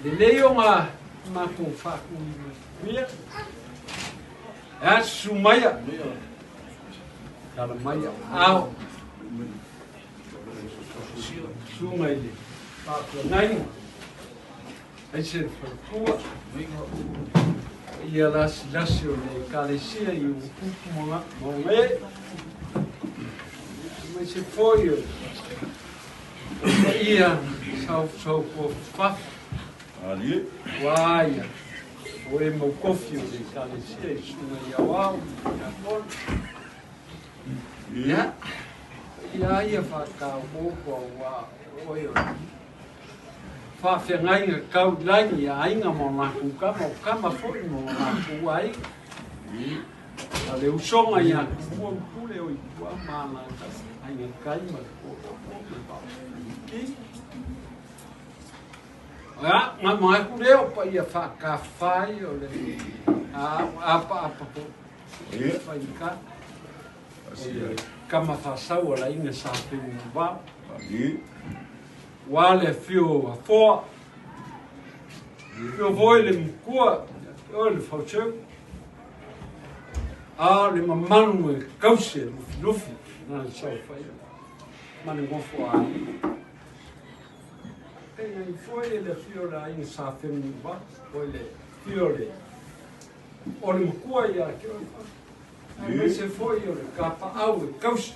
Le leo nga mako faku mia. Sumaya. Kala maya. Au. Sumaya. Faku nai. Ai se fakua. Ia lasi o le kalesia i o pupu monga. Mas se foi ia sau ko fa ali waia o e mo kofi de kalesia i suna ia wau ia fa ka mo ko wa oi fa fengai kau lani ainga mo na ku kama foi mo na ku ai ale usonga ia ku pule o ku mana ainga kai ma ko nga mga kuleo pa ia whakawhai o le apa po whaika kama whasau o la inga sa pingu wā wale whio a whoa whio voi le mkua o le whauchau le mamanu e kausi e lufi na le sau whai mani ngofo ai e foi le fiora in sa femu ba foi le fiore o le mkua ia ke o me se foi o le kapa au e kaus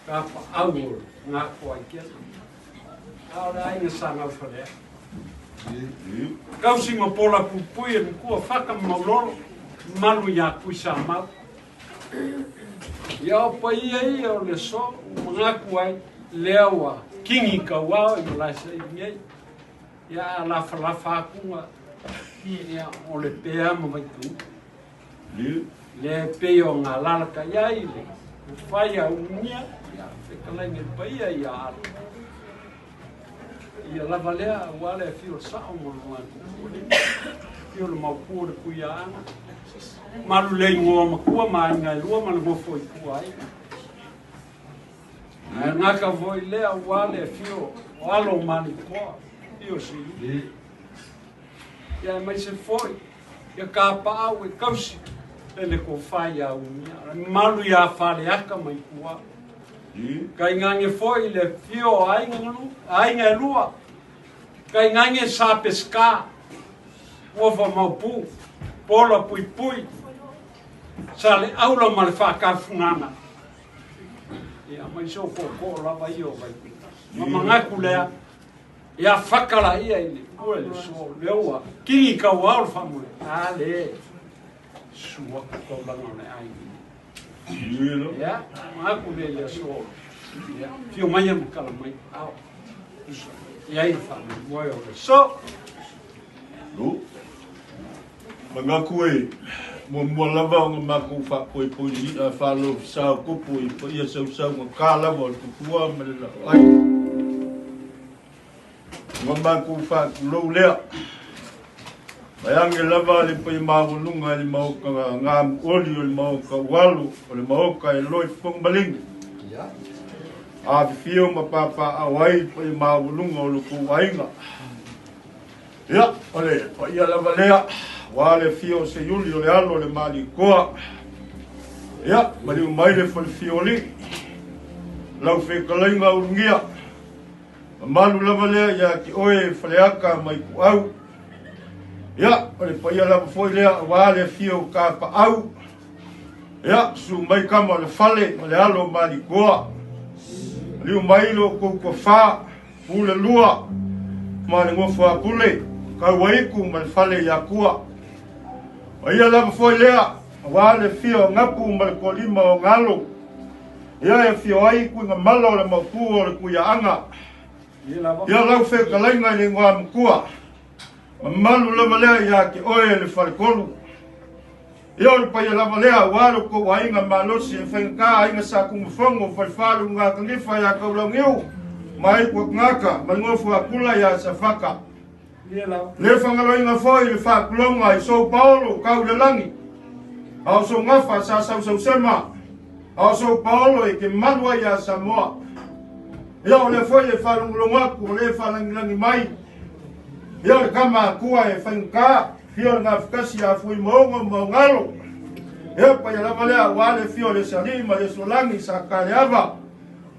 kapa au nga ko ai ke ora ai sa nga fale kausi mo pola pupui e mkua faka mauloro malu ia kuisa mal ia pa ia o le so nga ko ai lewa kingi ka wao i la se ye ya la fa ku ya o le pea mo mai tu le peo nga la ka ya i le fa ya unia ya se ka la nge pa ya ya la valea wale fio sa mo mo fio le mau ku ya malu le ngo ma ku ma nga lu ma ngo foi ku ai nga ka voi lea wale fio alo mani ko io si ya mai se foi ya ka pa o kausi ele ko fai a unia malu ya fale aka mai kuwa ka ngange foi le fio ai nga lua ka ngange sa pesca o va mau pola pui sale aula mal fa ka funana ia mai so ko lava io vai manga kulea ia fakala ia ni ko le so lewa kingi ka wa famu ale suwa ko la no ai ia manga kulea so ia fio mai am kala mai au ia i famu moi o so lu manga kuei mo lava nga maku fa poi fa lo sa ko poi ia sa nga kala mo ku tua me la ai nga maku fa lo le bayang lava le poi ma lunga le mau ka nga oli le mau ka walu le mau ka loi fong baling ya a fio ma papa awai poi ma lunga lo ku wainga ya ole ia lava le wale fio se yuli o le alo le mali koa ia mali mai le fioli lau fe kalainga Ulugia malu lava lea ia ki oe faleaka mai ku au ia o le paia lava foi lea wale fio ka pa au ia su mai kama le fale o le alo mali koa liu mai lo ko fa pule lua ma le ngofo a pule ka waiku mal fale ya kua ia lava foi lea wale fio ngapu mal kolima o ngalo ia e fio ai ku nga malo le mapu o le kuia anga ia lau fe kalainga le ngwa mkua malu lava lea ia ki oe le falkolu ia o le paia lava lea walo ko wainga malosi e whenka inga sa kumafongo falfalu nga kangifa ia kaulangiu mai kwa ngaka malngofu akula ia safaka le whangaloinga foi le whakulonga i São Paulo, kau le langi. Au so ngafa sa sau sema. Au São Paulo e ke manua ia Samoa. Ia o le foi le whalungulonga ku le whalangilangi mai. Ia le kama kua e whainka, fio ngā whakasi a fui maonga maungalo. Ia pa ia lama lea wale fio le sali ma le solangi sa kare ava.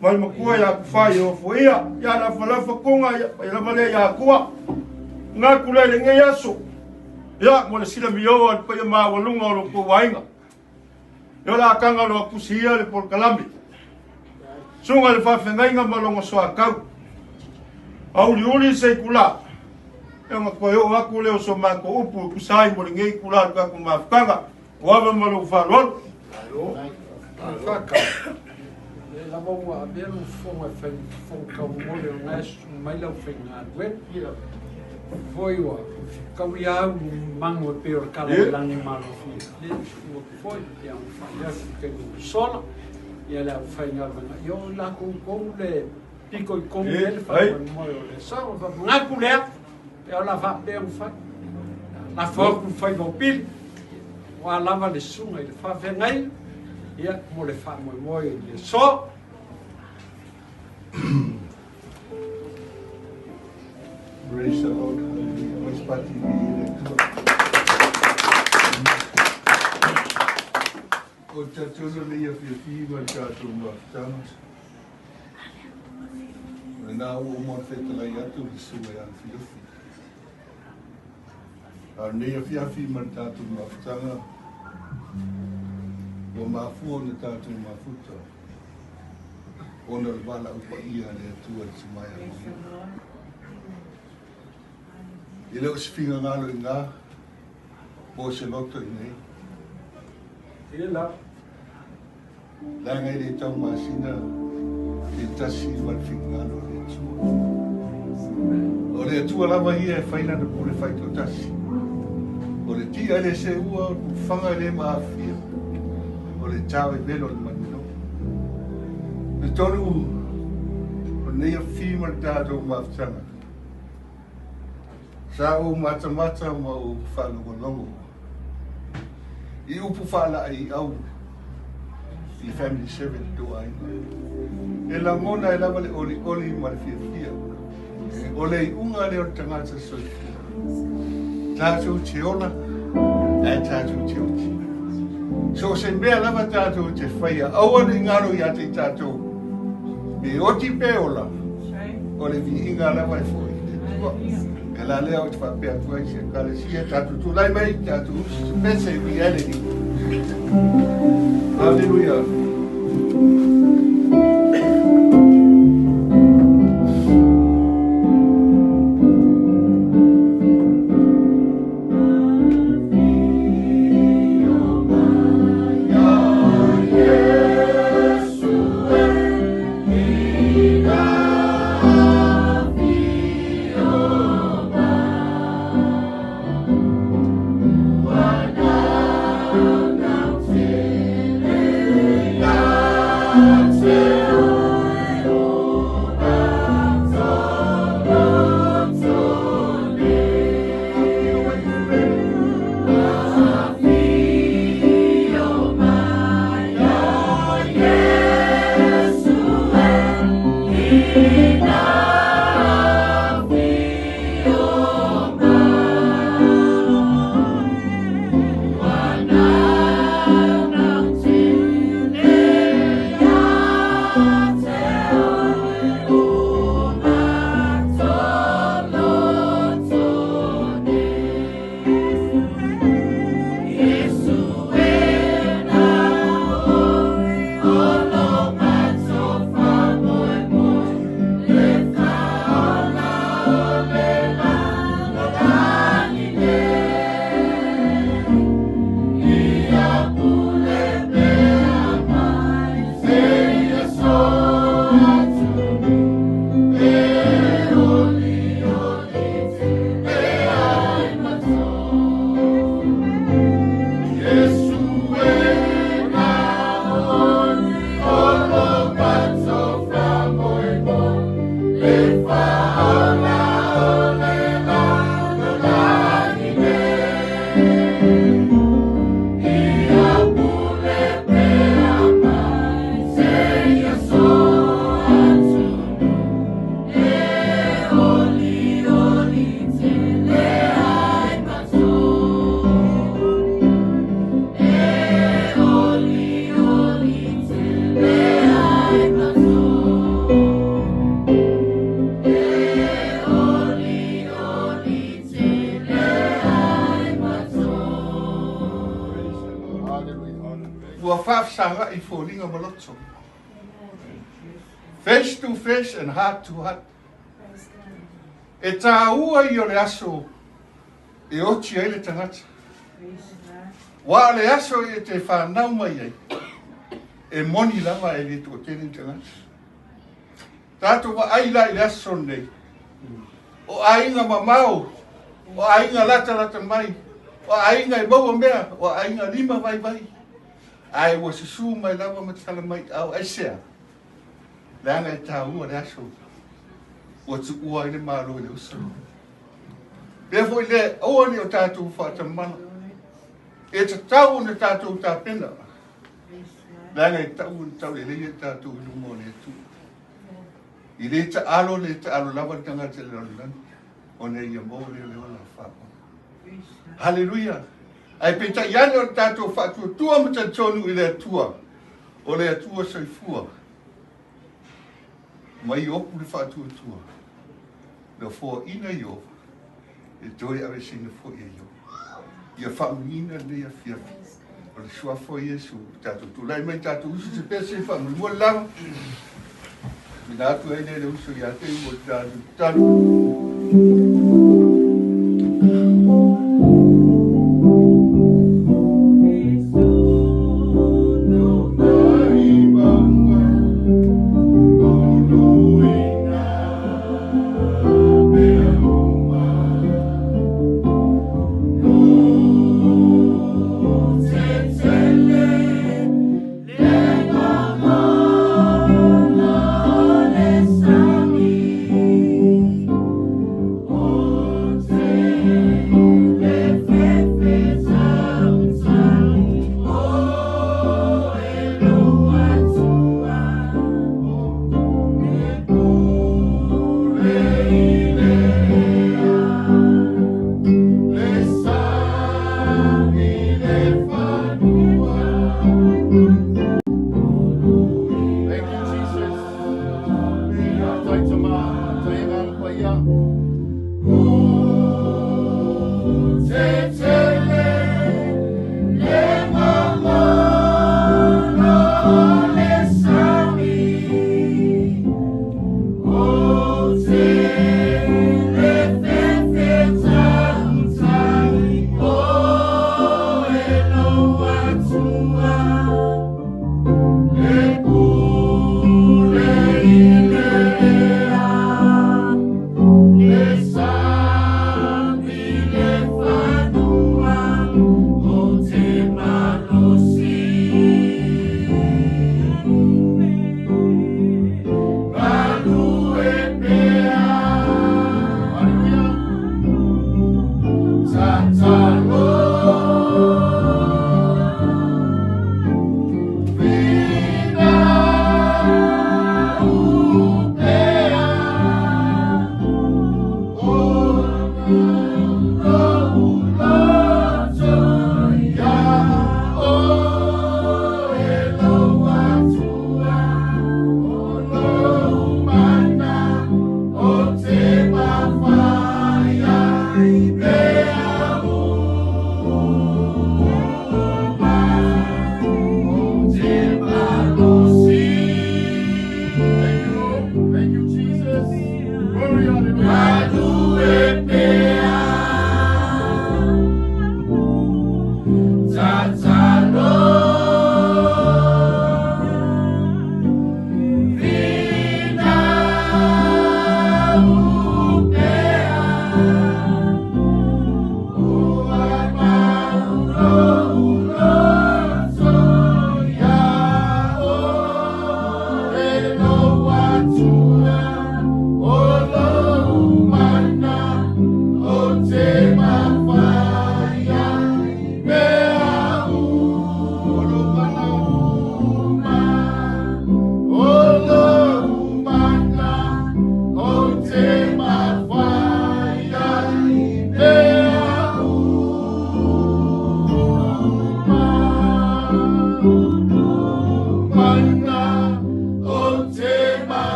Mai makua ia kufai o fuia, ia la whalafa kunga, ia pa ia lama lea ia kua. Ngā kulai le ngai aso. Ia mo le sila mioa pa ia maa walunga o lo po wainga. Ia la kanga lo akusia le por kalami. Sunga le whawhengainga malonga soa kau. Auli uli sei kula. Ia ngā koe o aku leo so mako upu kusai mo le ngei kula ka ku mafkanga. Wava malo whalolo. Whaka. E la maua a mea no whonga whakau mole o ngāsu mai lau whenga aduet. Foi o kau ia au mango e peo kala langi malo fia. Le ua foi ia un whaia ke u sola. Ia le au whainga wanga. Io la kou le piko I kou ele whai moi o le sao. Ngaku lea. Ia la wha peo whai. La whaku whai mo pili. Wa lava le sunga I le whawhengai. Ia mo le wha moi le so. Praise the Lord. What's pati o tatolo le ia fia ma tatou mafutanga. Na o mo fetala ia tu suwe an fiofi. Ne ia fia ma tatou mafutanga. O mafu na tatou mafuta. Ona wala upa ia le tua tsumaya. I leo sfinga ngalo I ngā, o se loto I nei. Ia la. La ngai le tau masina, le tasi wal finga ngalo le tua. O le tua lava ia e whaina na pule whaito tasi. O le tia le se ua, o whanga le maafia. O le tau e velo le manino. Le tonu, o nei a whima tātou maftanga. Sa o mata ma o whanongonongo. I upu whala ai au. I family 7 do ai. E la mona e lava le oli ma le fia. O le unga le o tangata soifia. Tātou te ona, e tātou te oti. So se mea lava tātou te whaia. Aua ni ngaro I ate tātou. Me oti pe ola. O le vi inga lava e fwoi. E la lea o te whapea tua I se kalesia tātou tu lai mai tātou spese I reality. Hallelujah. whaafsanga I fōringa maloto. Face to face and heart to heart. E tā ua I o le aso e oti ai le tangata. Wa le aso e te whanau mai ai. E moni lava e le tua tēne tangata. Tātou wa aila I le aso nei. O ainga mamau. O ainga lata mai. O ainga I maua mea. O ainga lima vai vai. Ai wa susu mai lava matala mai au ai sea. Leanga e tā ua le aso. O tu ua I le mālo le usa. Pea foi le oa ni o tātou whātamana. E ta tau na tātou tā pena. Leanga e tau na tau le leia tātou I lumo le tu. I le ta alo lava tangata le lan. O ne ia mo le ola whāpa. Hallelujah. Ai peta iane o tātou whātua tua mata tonu I le atua. O le atua soifua. Mai opu le whātua tua. Na fō ina yo. E toi awe sina fō ia yo. Ia whamunina ne ia whiawhi. O le sua fō Iesu. Tātou tūlai mai tātou usu te pese whamuni mua lama. Mina atu ai ne le usu ia te ua tātou tātou. Oh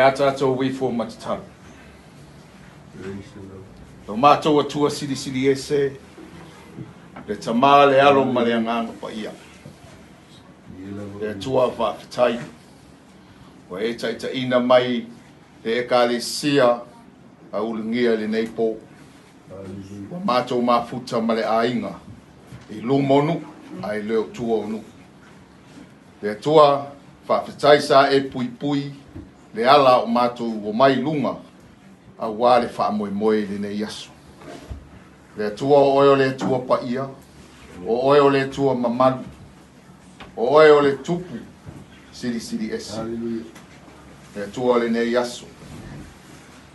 ata ato wifo matataru. Lo mato atua sili ese. Le tama le alo ma le anganga pa ia. Le atua whaafitai. Wa e taita ina mai le ekalesia a Ulugia le neipo. Wa mato mafuta ma le ainga. I lumonu ai leo tua onu. Le atua whaafitai sa e pui le ala o mato o mai lunga a wale whaamoe le nei asu. Le atua o oeo le atua pa ia, o oeo le atua mamalu, o oeo le tupu sili esi. Le atua le nei asu.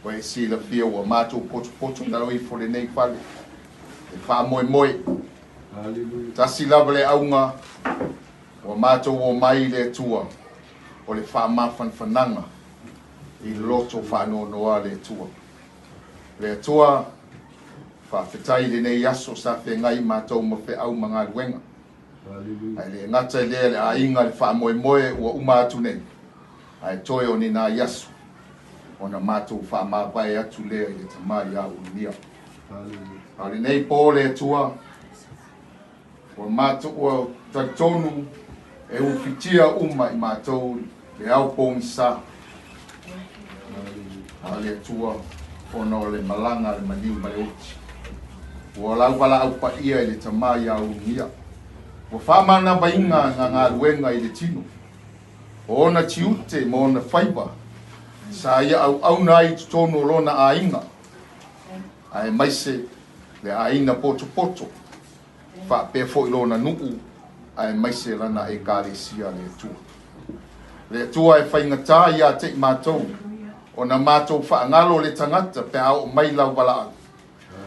Wa e si la fia ua mato poto na roi fo le nei pale. Le whaamoe. Tasi lava le aunga, o mato o mai le atua, o le whaamawhanwhananga, i loto whanonoa le atua. Le atua, whawhetai le nei aso sa whengai mātou ma whe au mga luenga. Ai le ngata le le ainga le whaamoe ua umatu nei. Ai toi o ni nā yasu. O na mātou whaamawai atu lea i le tamai a Ulugia. Ai le nei pō le atua, o mātou ua taitonu e uwhitia uma i mātou le au pōngi sa. Ai le atua, ono le malanga le maniu mai oti. Ua lau wala au pa ia i le tamai a Ulugia. Ua whamana bainga ngā ruenga i le tino. O ona tiute mo ona whaipa. Sa ia au nai tutono lona a inga. Ai maise le a ina poto. Wha pefo i lona nuu. Ai maise lana e kāresia le atua. Le atua e whaingatā ia te i mātou. O na mātou whaangalo le tangata pe au mai lau wala au.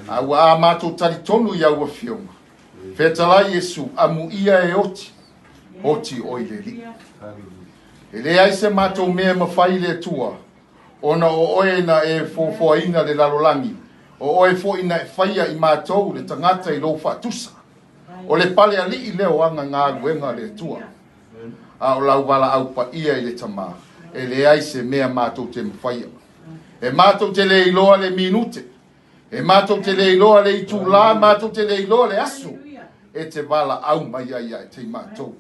Au a mātou tari tonu i au a whionga. Whetalai Yesu amu ia e oti. Oti oi le li. E le aise mātou mea mawhai le tua. Ona o oe na e fōfoaina le lalolangi. O oe fōina e whaia i mātou le tangata i lo whatusa. O le pale ali i leo anga ngā ruenga le tua. A o lau wala au pa ia i le tamā. E le aise mea mātou te mwhaia. E mātou te le iloa le minute. E mātou te le iloa le itu la, mātou te le iloa le asu. E te wala au mai ai ai te mātou.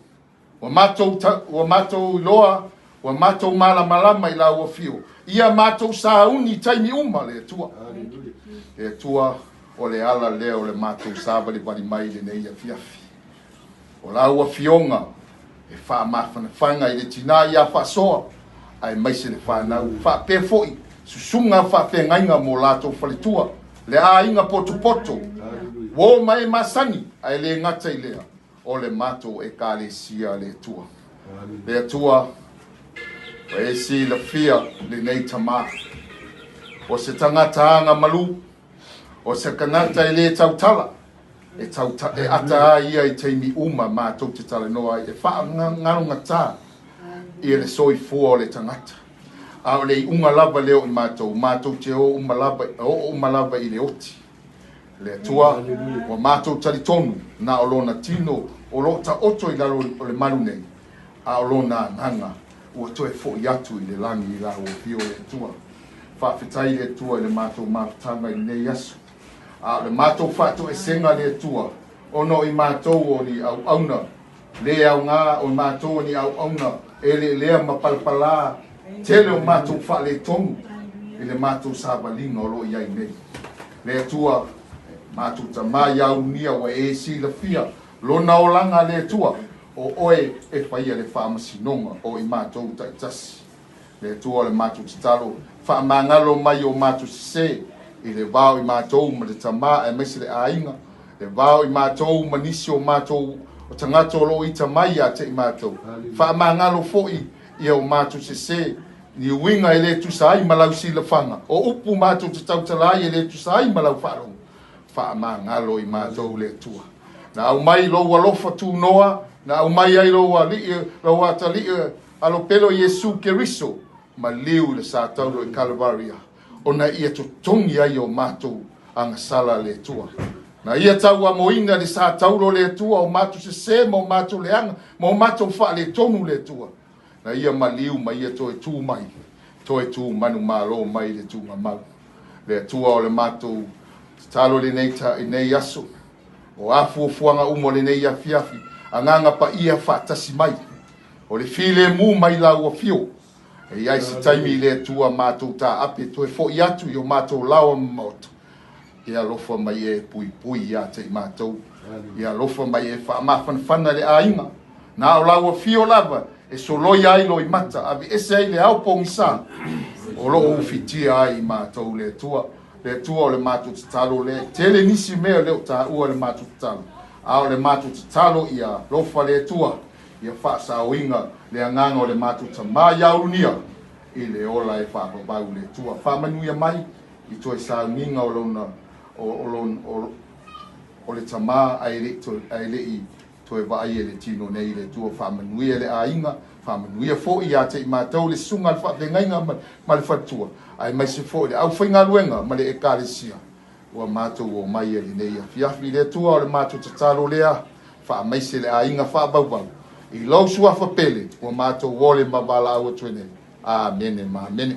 Wa mātou iloa, wa mātou malama i lau a fio. Ia mātou sa uni taimi uma le tua. Le tua o le ala leo le mātou sa wali mai le nei a fiafi. O lau a fionga, e wha mawhanga i le tina i a whasoa. Ai maise le whanau, wha pefoi, susunga wha whengainga mo lātou whalitua. Le a inga poto. Wo mai masani, ai le ngata i lea. O le mātou e kālesia le tua. Le tua, o e si la fia le nei tamā. O se tangata anga malu, o se kanata i le tautala. E ata ia i teimi uma mātou te tala noa. E wha ngarunga tā. I le soi fua o le tangata. A o le unga lava leo i mātou. Mātou te o uma lava i le oti. Le tua, o mātou tali tonu, na o lona tino, o lo ta oto i lalo o le manu nei. A o lona nganga, ua toe fo i atu i le langi i la o fio le tua. Whawhitai le tua i le mātou mawhtanga i nei asu. A le mātou whātou e senga le tua. Ono i mātou o ni au auna. Le au ngā o mātou o ni au auna. E le lea mapalpala. Tele o mātou wha le tonu. I le mātou sāwalinga o lo i ai nei. Le tua, mātou ta mai au nia wa e si la fia. Lona o langa le tua. O oe e whaia le whaamasinonga o i mātou taitasi. Le tua le mātou titalo. Whaamangalo mai o mātou se. I le vau i mātou ma le tamā e mesi le ainga. Le vau i mātou ma nisi o mātou o tangata o lo i tamai a te i mātou. Whaamangalo fo'i i au mātou se. Ni winga i le tusai malau si le whanga. O upu mātou te tautalai i le tusai malau wharo. Whaamangalo i mātou le tua. Na au mai lo walofa tu noa. Na au mai ai lo wata li alo pelo Yesu Keriso. Ma liu le sa tauro i Calvaria. Ona ia to tongi ai o mātou anga sala le tua. Na ia tau a moina le sa tauro le tua o mātou se mo mātou le anga. Mo mātou wha le tonu le tua. Na ia maliu ma ia to e tū mai. toe tu manu malo mai le tu mau. Le tua o le mātou talo le nei ta i nei aso. O afu fuanga umo le nei afiafi. Anganga pa ia whaatasi mai. O le file mu mai la ua fio. E ai si taimi le tua mātou ta ape toe fo i atu i o mātou lawa maoto. Ia lofa mai e pui pui ia te i mātou. Ia lofa mai e whaamawhanawhana le ainga. Nā o lawa fio lava e soloi ai lo i mata. Avi ese ai le au pongisa. O lo o fitia ai mātou le tua. Le tua o le mātou tatalo le. Tele nisi mea leo ta ua le mātou tatalo. A o le mātou tatalo ia lofa le tua. Ia whaasa o inga le anganga o le mātou tamā iaunia. I le ola e whaapabau le tua. Whamanuia mai i toi sa ninga o lona o le tamā ai le i toe vai e le tino nei le tua whamanuia le ainga. Whamanuia fo i a te i mātou le sunga le whapengainga ma le whatua. Ai mai se fo i le au whainga luenga ma le e kāresia. Ua mātou o mai e le nei a fiafi le tua o le mātou tatalo lea. Whaamaise le ainga whaabau. I lau sua whapele ua mātou wole ma wala aua tuene. Amene ma amene.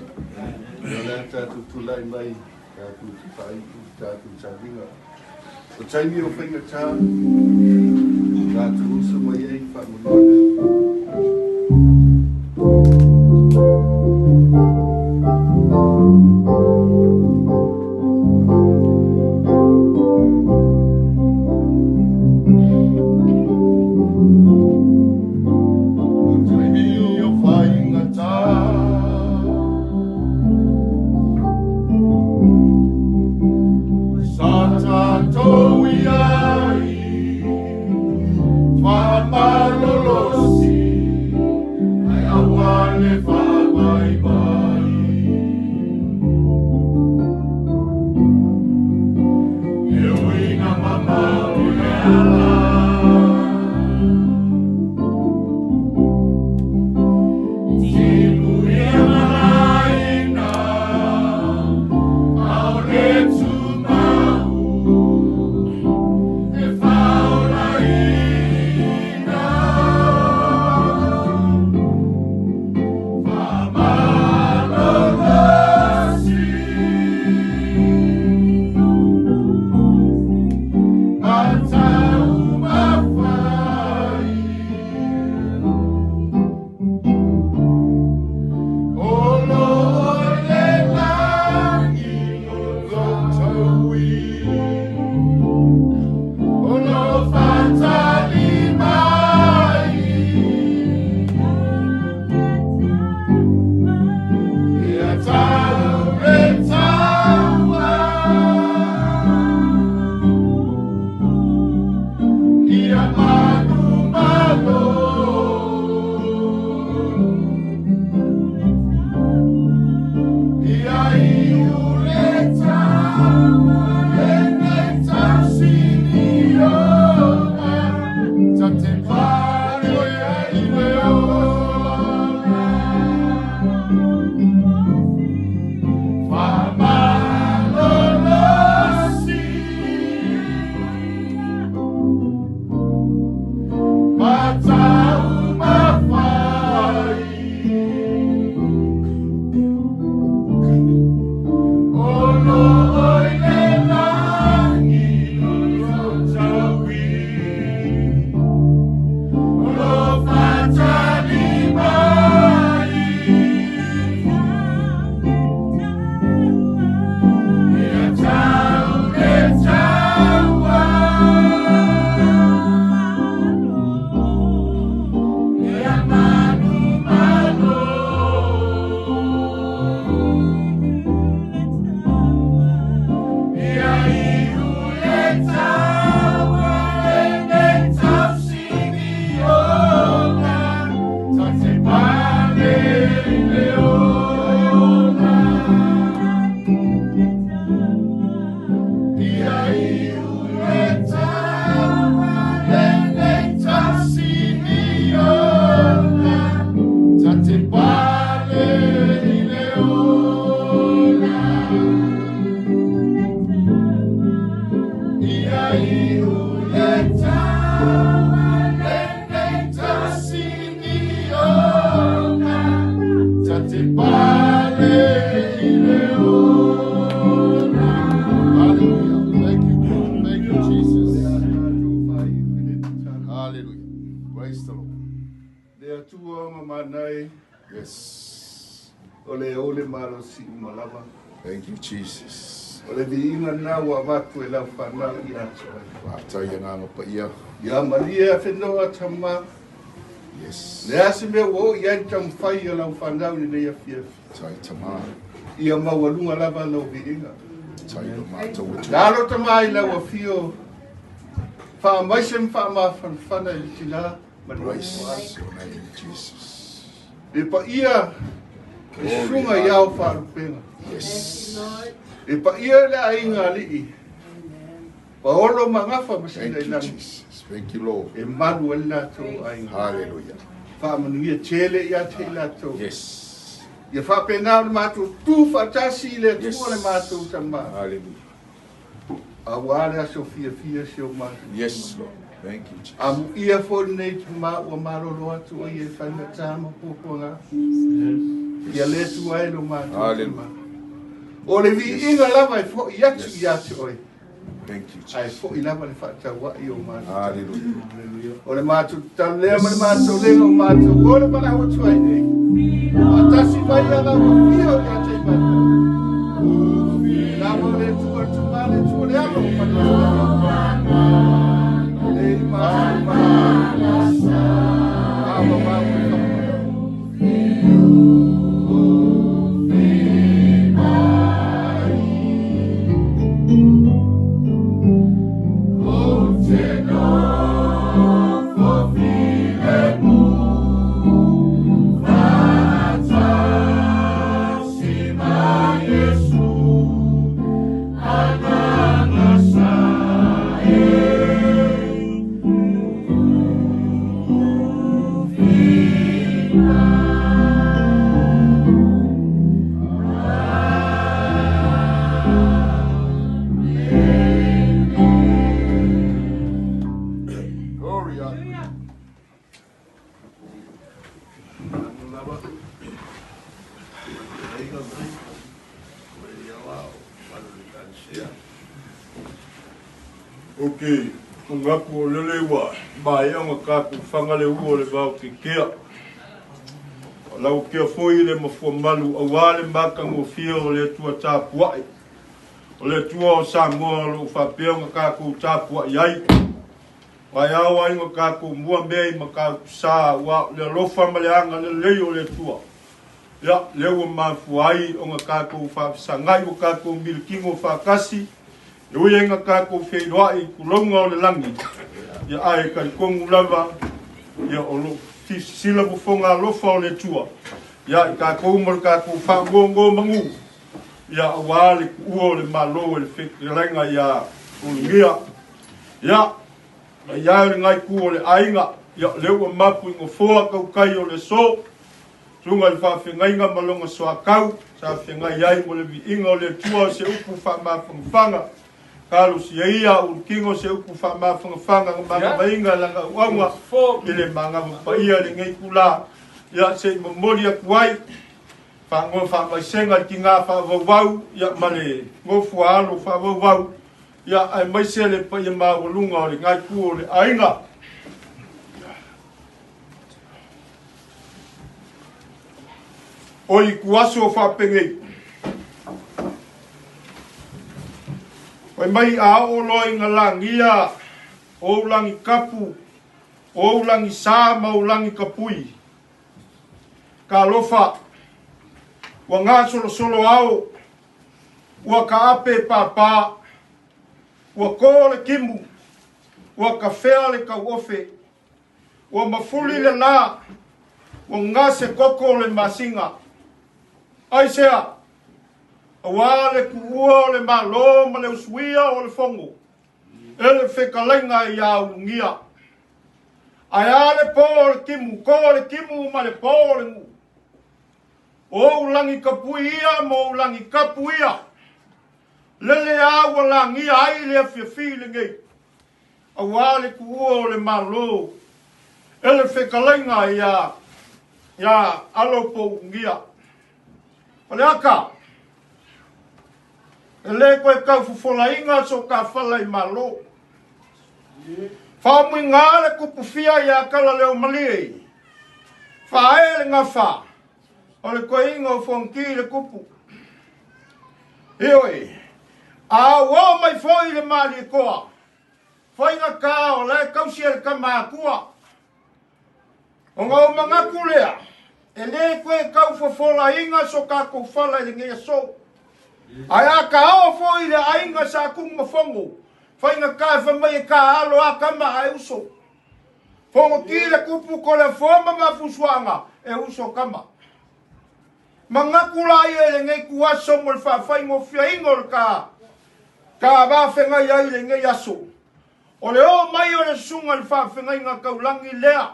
Nā tātou tūlai mai, tātou tifai, tātou tāwinga. O taimi o whainga tā, tātou usa mai ei whamunona. manai. Yes. Ole malo si malava. Thank you, Jesus. Ole vi inga na wa watu e lau whanau I atu. Taia ngā pa ia. Ia maria whenua tama. Yes. Le ase mea wo iai tam whai a lau whanau ni nei a fia. Tai tama. Ia mawalunga lava lau vi inga. Tai no mātou atu. Lalo tamai lau a fio. Wha maisem wha ma whanwhana I tila. Praise your name, Jesus. E pa ia e sunga iau wharupenga. Yes. E pa ia le ainga li. Pa olo mangafa masina Thank you, ilang. Jesus. Thank you, Lord. E manu e lato ainga. Hallelujah. Wha manu ia tele ia te lato. Yes. Ia wha pena le mātou tū whatasi le Yes. tua le mātou tama. Hallelujah. A wāre a so fia sio mātou. Yes, Lord. Thank you, Jesus. Amu ia fo nei tu mā ua maroro atu o ia whainga tāma pōponga. Ia le tu ai lo mātou Hallelujah. tama. O le vi inga lava I fo I atu I atu oi. Thank you, Ai Jesus. fo I lava le whata wa I o mātou. Hallelujah. O le mātou tau lea ma le mātou lenga o mātou. O le mana hua tuai nei. A tasi mai a lava fio I ate I mātou. Lava le tua tuma le tua le alo o mātou. Le mātou mātou. Awa mātou. Okay, ngaku o lele wa, ba ia nga kaku whangale ua le wau ke kea. Lau kia foi le mafua malu, a wale maka ngo fia o le tua tāpuai. O le tua o Samoa lo whapea nga kaku tāpuai ai. Wai awa inga kaku mua mei ma kaku sā, wa le lofa maleanga le leo le tua. Ya, leo mafuai o nga kaku whapisangai o kaku milikingo whakasi. E ui enga kako wheiroa I kulonga o le langi. Ia ae kai kongu lava. Ia o lo sila bufonga lofa o le tua. Ia I kako umar kako whangongo mangu. Ia awale ku ua le malo le whekirenga ia Ulugia. Ia ia le ngai ku o le ainga. Ia leo a mapu ingo foa kau kai o le so. Tunga I whawhengainga malonga soa kau. Sa whengai ai mo le vi inga o le tua se upu whamawhanga. Kalu si ia Ulukingo se upu whamawhanga ngā mainga langa uaunga I le manga paia le ngai kula. Ia se mamori a kuai. Whangoa whamaisenga ki ngā whawawau. Ia male ngofu alo whawawau. Ia ai maise le paia mawalunga o le ngai ku o le ainga. Oi kuaso whapengei. Pai mai a o loi ngā langia, o langi kapu, o langi sā ma o langi kapui. Ka lofa, wa ngā solo solo au, wa ka ape papa, wa kōle kimu, wa ka whea le ka ofe, wa mafuli le nā, wa ngā se koko le masinga. Ai sea, awale ku ua le malo ma le usuia o le fongo. Ele whekalenga I a Ulugia. Ai ale po le kimu, ko le kimu ma le po le ngu. O ulangi kapui ia mo ulangi kapu ia. Lele awa langi ai le fiafi le ngei. Awale ku ua le malo. Ele whekalenga ia alo po Ulugia. Ole aka. Ele koe kau fufola inga so ka whala I malo. Whamui ngāre kupu fia I a kala leo maliei. Whae le ngawha. O le koinga o whonki le kupu. Ioi. A wao mai foi le mali e koa. Whainga ka o le kausia le kama kua. O ngau mga kulea. E le koe kau fofola inga so ka kou whala i le ngea so. Ai a ka ao foi le ainga sa kung mafongo. Whainga ka e whamai e ka alo a kama ai uso. Fongo ki le kupu ko le foma mafusuanga e uso kama. Mga kulai e le ngei kuaso mo le whawhaingo whiaingo le ka. Ka wawhenga iai le ngei aso. O le o mai o le sunga le whawhenga inga kaulangi lea.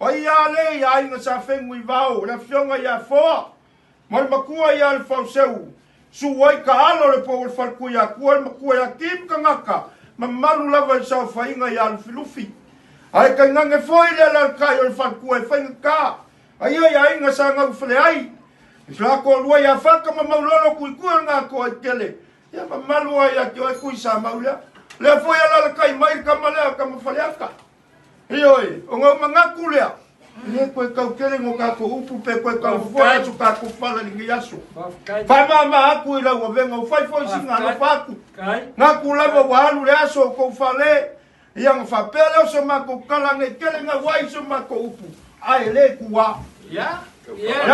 O ia le ia inga sa whengu i vau. Le whionga ia foa. Mo le makua ia le whauseu. Suwai ka alo le po le whalkui a kua le makua ia kim ka ngaka. Ma malu lava le sa whainga ia le filufi. Ai ka ngange foi le la kai o le whalkua e whainga ka. Ai ia inga sa ngau whale ai. Isla ko lua ia whaka ma maulolo kui kua ngā ko ai tele. Ia ma malua ia ki oi kui sa maulea. Lea foi ala la kai mai ka malea ka mawhaleaka. Ioi, o ngau mangaku lea. Ie koe kau kere ngo kako upu pe koe kau fwoi su kako whala ni ngiasu. Whai mama aku i lau a venga, whai fwoi si ngā na whaku. Ngaku lava wahalu le aso kou whale. Ia ngā whapele o so mako kalange kere ngā wai so mako upu. Ai le kua. Ya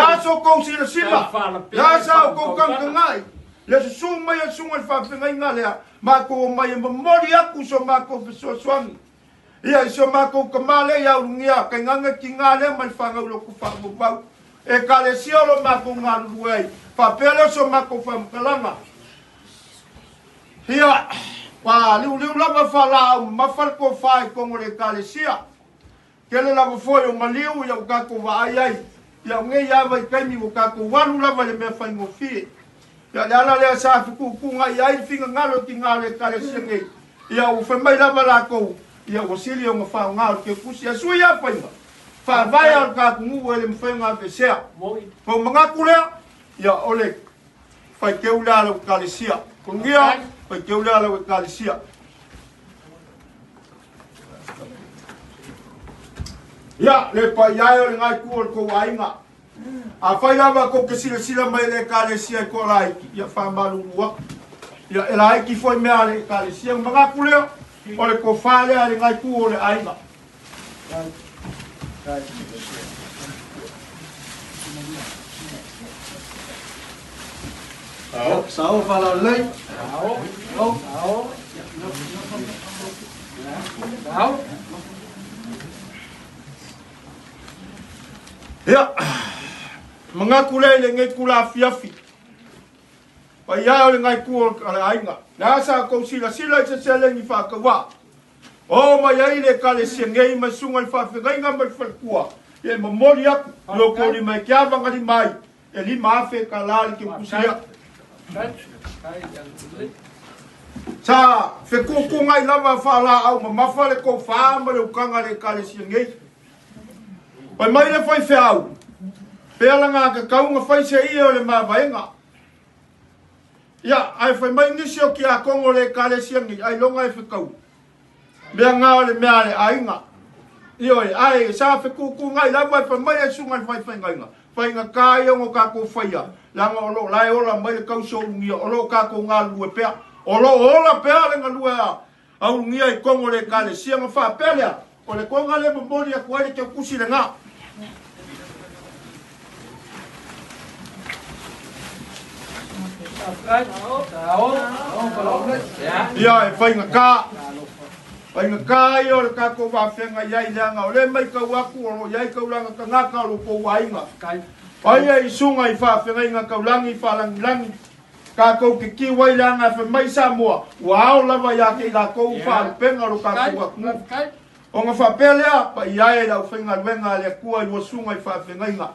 aso kou sila sila. Ya asa o kou kankangai. Le su mai a sunga le whawhenga inga lea. Mako o mai e mamori aku so mako whisua swangi. Ia iso mako kamale ia Ulugia kai nganga ki ngā lea mai whanga ulo ku whangu bau. E kale siolo mako ngā luei. Whapele so mako whamkalanga. Ia, wā liu lava whalau mawhalko whai kongo le kale sia. Kele lava foi o maliu ia ukako wa ai ai. Ia nge ia vai kaimi ukako wanu lava le mea whaingo fie. Ia le ala lea sa whiku kunga ia ai whinga ngalo ki ngā le kale sia ngei. Ia u whamai lava lako. Ia o sili o ngā ngāo ke kusi a sui a whainga. Whawai al ka kungu e le mwhainga pe sea. Ko mga kulea, ia ole whai keulea lau kalisia. Ko ngia, whai keulea lau kalisia. Ia, le pa iai o le ngai kua ko wainga. A whai lava ko ke sila mai le kalisia e ko laiki. Ia whamaru ua. Ia e laiki foi mea le kalisia. Mga kulea, o le ko whale a le ngai kua o le ainga. Sao fala lei. Ia, mga kulei le ngai kula fiafi. Pa ia o le ngai kua o le ainga. Nā sa kou sila i se selengi whakawa. O mai ai le kale sia ngei mai sunga i whawhengainga mai whalkua. E mamori aku, loko li mai kia wangari mai. E li maafe ka lali ke kusia. Sa, whekuku ngai lava whala au ma mawhale ko whaama le ukanga le kale sia ngei. Pai mai le whai whiau. Pēla ngā ka kaunga whai se ia o le mawaenga. Ia, ai whai mai nisi o ki a kongo le kale sia ngei, ai longa e whekau. Mea ngā o le mea le ainga. Ioi, ai, sa whekuku ngai lava e whai mai e sunga le whai ngainga. Whai ngā kāi ongo kako whaia. Langa olo, lai ola mai le kauso Ulugia, olo kako ngā lue pea. Olo ola pea le ngā lue a Ulugia i kongo le kale sia ngā wha pelea. O le konga le mamori a kuaile ke kusi le ngā. Ia, e whainga kā. Whainga kā i o le kako whawhenga iai leanga. O le mai kau aku o iai kau langa ka ngaka o lo kou wainga. Waia i sunga i whawhenga inga kau langi whalangi. Kako ke ki wai leanga e mai Samoa. Wao lava ia ke i la kou whaalpenga lo kako aku. O ngā whapelea, pa iai e lau whainga luenga le kua i wasunga i whawhenga inga.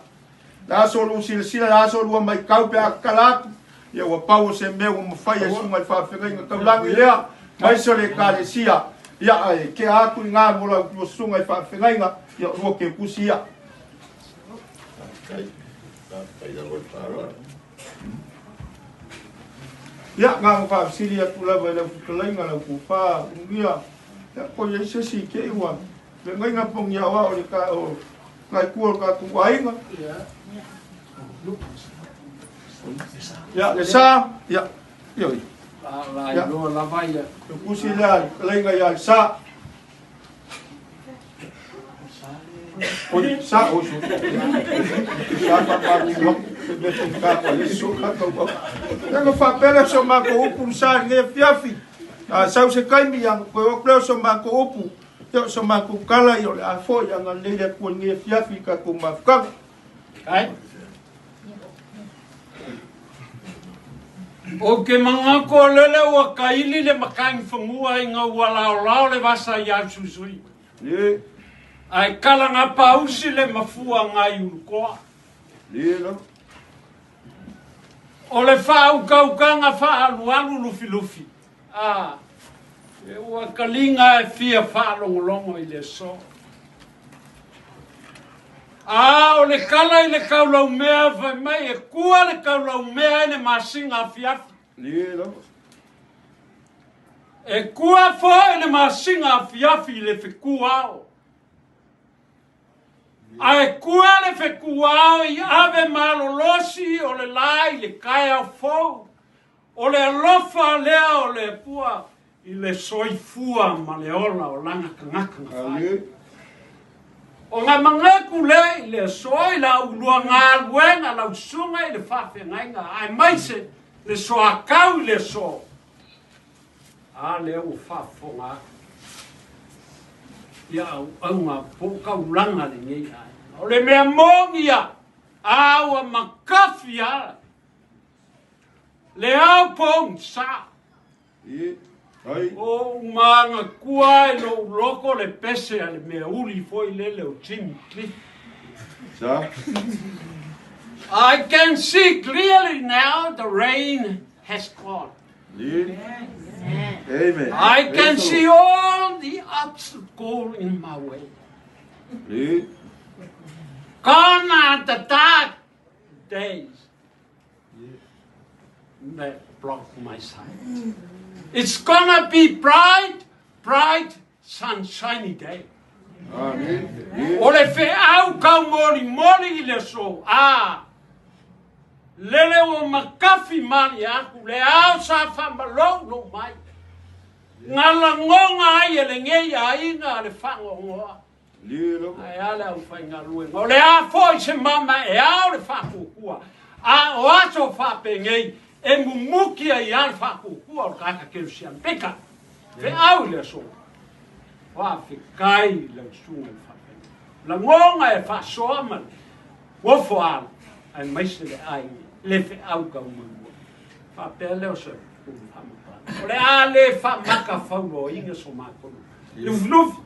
La so lu sila, la so lua mai kau pe a kalatu. Ia ua pau se mea ua mawhai e sunga i whawhenga inga. Kau langi lea, mai so le kare sia. Ia ai, ke aku i ngā mola i wasunga i whawhenga inga. Ia ua ke kusi ia. Ia ngā whawsiri atu lawa i lau whakalainga lau kuwha. Ngia. Ia ko ye se si ke iwa. Le ngai ngā pongi awa o le ka o ngai kua ka tu ainga. Ya, le sa, ya. Yo. La no la vaya. Tu kusi la, lenga ya sa. Oi, sa o su. Sa pa no. Be ka ko le su ka ko. Tengo fa pele so ma ko upu sa nge fiafi. Sau se kai mi yang ko o kleo so ma ko upu. Yo so ma ko kala yo le afo yang le le ko nge fiafi ka ko ma ka. Kai. O ke mga ko lele wa kaili le makang fangua inga wala lao le vasa ya susui. Ye. Ai kala nga pausi le mafua ngai ulkoa. Ye no. O le whau kaukanga whaalu alu lufi lufi. E ua kalinga e fia whaalongolongo i le so. O le kala i le kaulau mea vai mai e kua le kaulau mea ene masinga fiafi. Ye no. E kua fo ene masinga fiafi le whekuao. Ai kua le whekuao i ave malolosi o le lai le kaia fou. O le alofa lea o le pua i le soifua ma le ola o langa kangaka whai. O ngā mangaku le i le soi la ulua ngā luenga la usunga i le whawhengainga. Ai maise le soa kau i le so. Le au whawhonga. Ia au ngā pokau langa le ngei ai. O le mea mongia, aua makafi ala. Le au pong sa. O manga kua e lo loko le pese a le mea uli foi lele o Jimmy Cliff. Sa. I can see clearly now the rain has gone. Amen. I can see all the obstacles in my way. Gone are the dark days that block my sight. It's gonna be bright, sunshiny day. O le fe au kau mori mori le so. Lele o makafi mali aku le au sa whamalo no mai. Ngala ngonga ai ele ngei ai nga le whangongoa. Ai ale au whainga luenga. O le a foi se mama e au le whakukua. O ato whape ngei e mumuki ai al whakukua o kaka keu sian peka. Fe au le so. Whafe kai le sunga whape. La ngonga e whasoa man. Wofo ala. Ai maise le ai. Le fe au ka umangua. Whape leo se. O le a le whamaka whaulo inga so mākono. Lufi.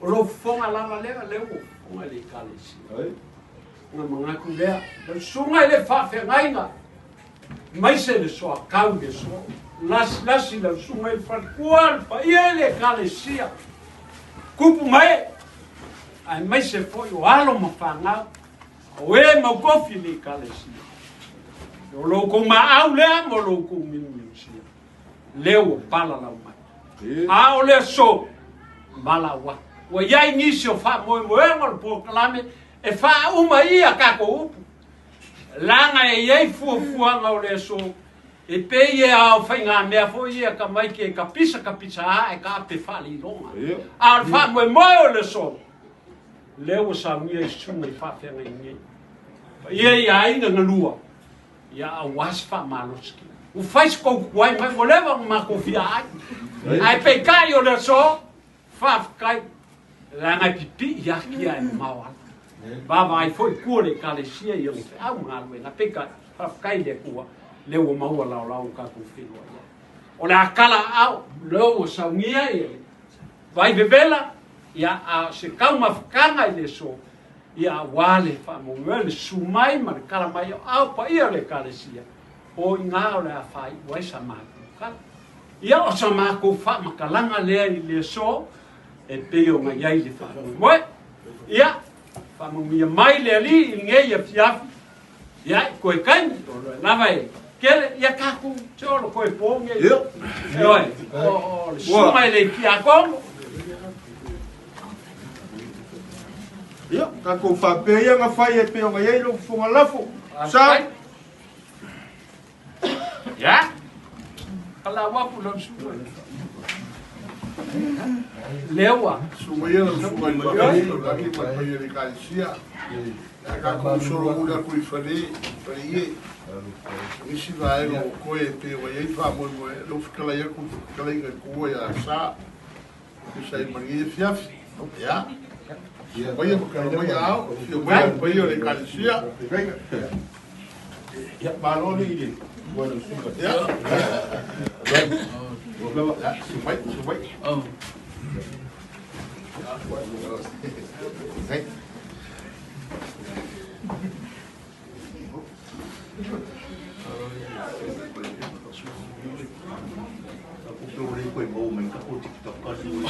O lo fonga lava lea leo fonga le kalesi. Nga mga kulea. Le sunga le whawhengainga. Maise le soa kau le soa. Lasi le sunga le whakua pa ia le kalesia. Kupu mai. Ai maise foi o alo ma whangau. O e mau kofi le kalesia. O loko maau lea mo loko minu sia. Leo pala lau mai. O le so. Mala wa. Wa iai nisi o wha moe moe ngol po kalame. E wha uma ia kako upu. Langa e iai fuanga o le so. E pe ia au whainga mea fo ia ka mai ke ka pisa a e ka ape whali longa. A wha moe moe o le so. Leo sa mia i sunga i whawhenga i ngei. Ia ia inga ngalua. Ia a wasfa maloski. O faz kou kuai mai mo leva ma kofia ai. Ai pe kai o le so. Faf kai. Langa pipi ia kia e mawa. Baba ai foi kore kalesia i o te au ngalu e na pe kai. Faf kai le kua. Leo maua lau lau ka kofilo. O le akala au. Leo saungia e. Vai bebela. Ia a se kau mafkanga i le so. Ia wale fa mo le sumai ma le kala mai au pa ia le kalesia. O inga o le a fai wai sa mako. Ia o sa mako fa makalanga lea i le so. E peo ma iai le fa. Moe. Ia. Fa mo mia mai le ali i ngei a fiafi. Ia koe kaini. Lava e. Kele ia kaku. Te olo koe ponge. Ia. E oi. O le sumai le kia kongo. Ia, ka kou whapea ngā whai e peo ngai eiro whunga lafo. Sa? Ya? Kala wapu lam suwa. Lewa. Sumaya na suwa ni makai, lagi makai ni kalisia. Ka ko soro mula kui fale, fale ye. Isi vai no koe pe wa ye fa mo mo lo fikala ya ku fikala ngai ku ya sa. Isa i mari fiaf. Ya. Voy a voy a calcia. Ia, maloni i re. Bueno, suka. Ya. Sumai. Oh. Hey. Aku boleh kau mau main kat TikTok kau dulu.